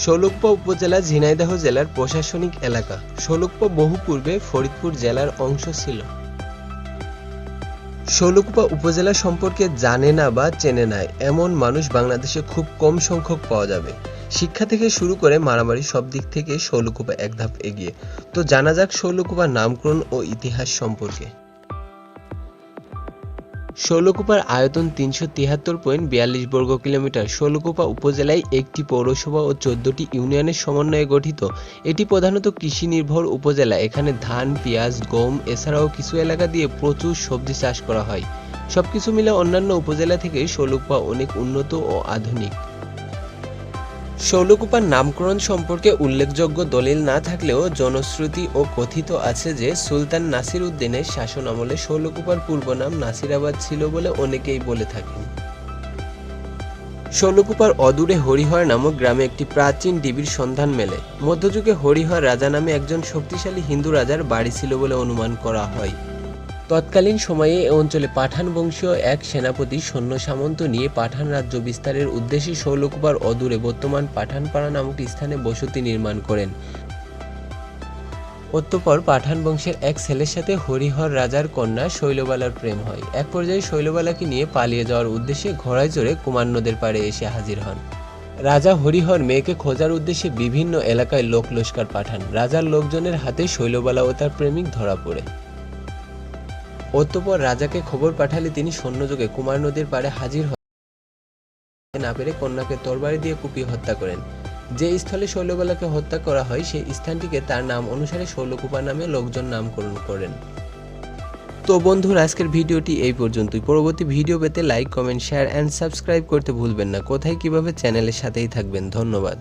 শৈলকুপা উপজেলা ঝিনাইদহ জেলার প্রশাসনিক এলাকা। শৈলকুপা বহু পূর্বে ফরিদপুর জেলার অংশ ছিল। শৈলকুপা উপজেলা সম্পর্কে জানে না বা চেনে না এমন মানুষ বাংলাদেশে খুব কম সংখ্যক পাওয়া যাবে। শিক্ষা থেকে শুরু করে মারামারি সব দিক থেকে শৈলকুপা এক ধাপ এগিয়ে। তো জানা যাক শৈলকুপার নামকরণ ও ইতিহাস সম্পর্কে। শৈলকুপার আয়তন ৩৭৩.৪২ বর্গ কিলোমিটার। শৈলকুপা উপজেলায় একটি পৌরসভা ও ১৪টি ইউনিয়নের সমন্বয়ে গঠিত। এটি প্রধানত কৃষি নির্ভর উপজেলা। এখানে ধান, পেঁয়াজ, গম এছাড়াও কিছু এলাকা দিয়ে প্রচুর সবজি চাষ করা হয়। সবকিছু মিলে অন্যান্য উপজেলা থেকে শৈলকুপা অনেক উন্নত ও আধুনিক। শৈলকুপার নামকরণ সম্পর্কে উল্লেখযোগ্য দলিল না থাকলেও জনশ্রুতি ও কথিত আছে যে সুলতান নাসির উদ্দিনের শাসন আমলে শৈলকুপার পূর্ব নাম নাসিরাবাদ ছিল বলে অনেকেই বলে থাকেন। শৈলকুপার অদূরে হরিহর নামক গ্রামে একটি প্রাচীন ঢিবির সন্ধান মেলে। মধ্যযুগে হরিহর রাজা নামে একজন শক্তিশালী হিন্দু রাজার বাড়ি ছিল বলে অনুমান করা হয়। তৎকালীন সময়ে এ অঞ্চলে পাঠান বংশীয় এক সেনাপতি সৈন্য সামন্ত নিয়ে পাঠান রাজ্য বিস্তারের উদ্দেশ্যে শৈলকুপার অদূরে বর্তমান পাঠানপাড়া নামক স্থানে বসতি নির্মাণ করেন। অতঃপর পাঠান বংশের এক ছেলের সাথে হরিহর রাজার কন্যা শৈলবালার প্রেম হয়। এক পর্যায়ে শৈলবালাকে নিয়ে পালিয়ে যাওয়ার উদ্দেশ্যে ঘোড়ায় চড়ে কুমার নদের পাড়ে এসে হাজির হন। রাজা হরিহর মেয়েকে খোঁজার উদ্দেশ্যে বিভিন্ন এলাকায় লোক লস্কর পাঠান। রাজার লোকজনের হাতে শৈলবালা ও তার প্রেমিক ধরা পড়ে। অতঃপর রাজাকে খবর পাঠালে তিনি সৈন্যযোগে কুমার নদীর পাড়ে হাজির হতে না পেরে কন্যাকে তরবারি দিয়ে কুপিয়ে হত্যা করেন। যে স্থলে শৈলবালাকে হত্যা করা হয় সেই স্থানটিকে তার নাম অনুসারে শৈলকুপা নামে লোকজন নামকরণ করেন। তো বন্ধুরা, আজকের ভিডিওটি এই পর্যন্তই। পরবর্তী ভিডিও পেতে like, comment, share and subscribe করতে ভুলবেন না। কোথায় কিভাবে চ্যানেলের সাথেই থাকবেন। ধন্যবাদ।